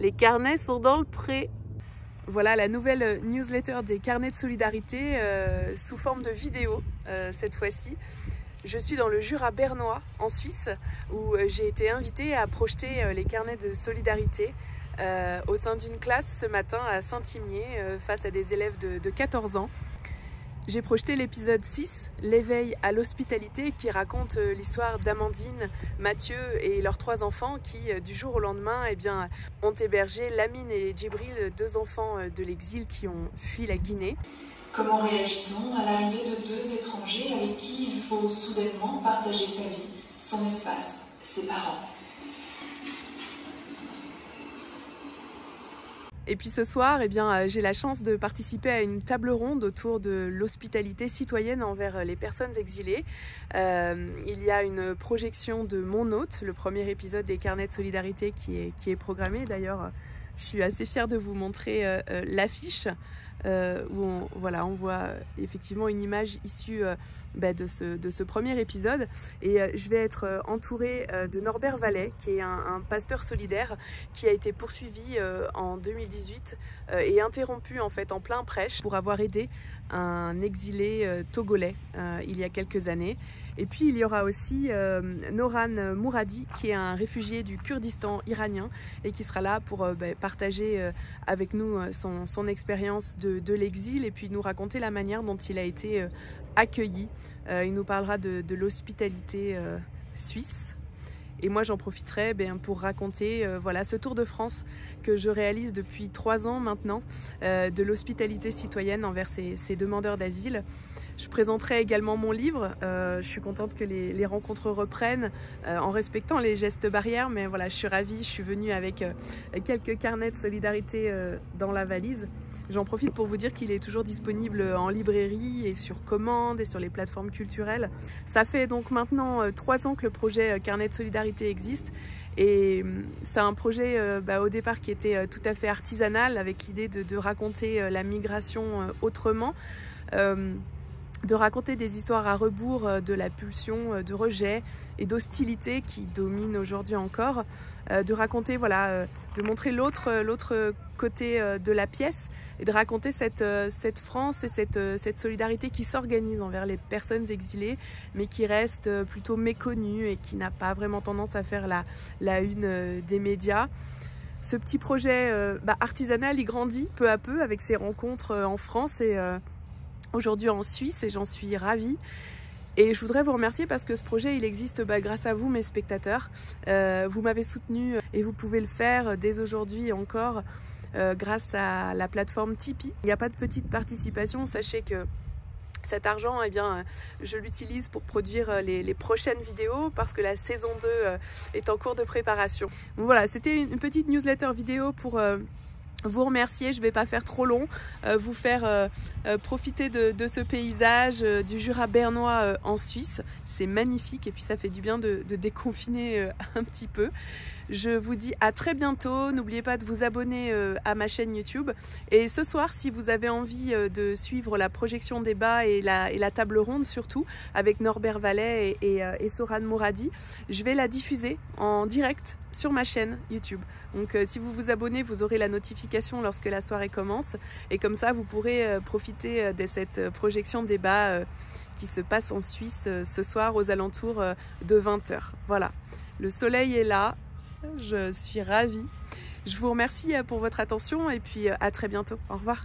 Les carnets sont dans le pré. Voilà la nouvelle newsletter des carnets de solidarité sous forme de vidéo cette fois-ci. Je suis dans le Jura bernois en Suisse où j'ai été invitée à projeter les carnets de solidarité au sein d'une classe ce matin à Saint-Imier face à des élèves de 14 ans. J'ai projeté l'épisode 6, l'éveil à l'hospitalité, qui raconte l'histoire d'Amandine, Mathieu et leurs 3 enfants qui, du jour au lendemain, ont hébergé Lamine et Djibril, 2 enfants de l'exil qui ont fui la Guinée. Comment réagit-on à l'arrivée de 2 étrangers avec qui il faut soudainement partager sa vie, son espace, ses parents? Et puis ce soir, j'ai la chance de participer à une table ronde autour de l'hospitalité citoyenne envers les personnes exilées. Il y a une projection de Mon hôte, le premier épisode des carnets de solidarité qui est programmé. D'ailleurs, je suis assez fière de vous montrer l'affiche où on voit effectivement une image issue de ce premier épisode. Et je vais être entourée de Norbert Vallet, qui est un pasteur solidaire qui a été poursuivi en 2018 et interrompu en fait en plein prêche pour avoir aidé un exilé togolais il y a quelques années. Et puis il y aura aussi Noran Mouradi, qui est un réfugié du Kurdistan iranien et qui sera là pour partager avec nous son expérience de l'exil et puis nous raconter la manière dont il a été accueilli. Il nous parlera de l'hospitalité suisse. Et moi j'en profiterai pour raconter ce tour de France que je réalise depuis 3 ans maintenant, de l'hospitalité citoyenne envers ces demandeurs d'asile. Je présenterai également mon livre. Je suis contente que les rencontres reprennent en respectant les gestes barrières, mais voilà, je suis ravie, je suis venue avec quelques carnets de solidarité dans la valise. J'en profite pour vous dire qu'il est toujours disponible en librairie et sur commande et sur les plateformes culturelles. Ça fait donc maintenant 3 ans que le projet Carnet de solidarité existe. Et c'est un projet au départ qui était tout à fait artisanal, avec l'idée de raconter la migration autrement. De raconter des histoires à rebours de la pulsion de rejet et d'hostilité qui domine aujourd'hui encore, de raconter, de montrer l'autre côté de la pièce et de raconter cette France et cette solidarité qui s'organise envers les personnes exilées mais qui reste plutôt méconnue et qui n'a pas vraiment tendance à faire la une des médias. Ce petit projet artisanal, il grandit peu à peu avec ses rencontres en France et aujourd'hui en Suisse, et j'en suis ravie. Et je voudrais vous remercier parce que ce projet il existe grâce à vous, mes spectateurs. Vous m'avez soutenu et vous pouvez le faire dès aujourd'hui encore grâce à la plateforme Tipeee. Il n'y a pas de petite participation, sachez que cet argent, je l'utilise pour produire les prochaines vidéos parce que la saison 2 est en cours de préparation. Donc voilà, c'était une petite newsletter vidéo pour vous remercier. Je ne vais pas faire trop long, vous faire profiter de ce paysage du Jura bernois en Suisse. C'est magnifique et puis ça fait du bien de déconfiner un petit peu. Je vous dis à très bientôt. N'oubliez pas de vous abonner à ma chaîne YouTube. Et ce soir, si vous avez envie de suivre la projection débat et la table ronde surtout, avec Norbert Vallet et Soran Mouradi, je vais la diffuser en direct sur ma chaîne YouTube. Donc si vous vous abonnez, vous aurez la notification lorsque la soirée commence. Et comme ça, vous pourrez profiter de cette projection débat qui se passe en Suisse ce soir aux alentours de 20 h. Voilà, le soleil est là. Je suis ravie. Je vous remercie pour votre attention et puis à très bientôt. Au revoir.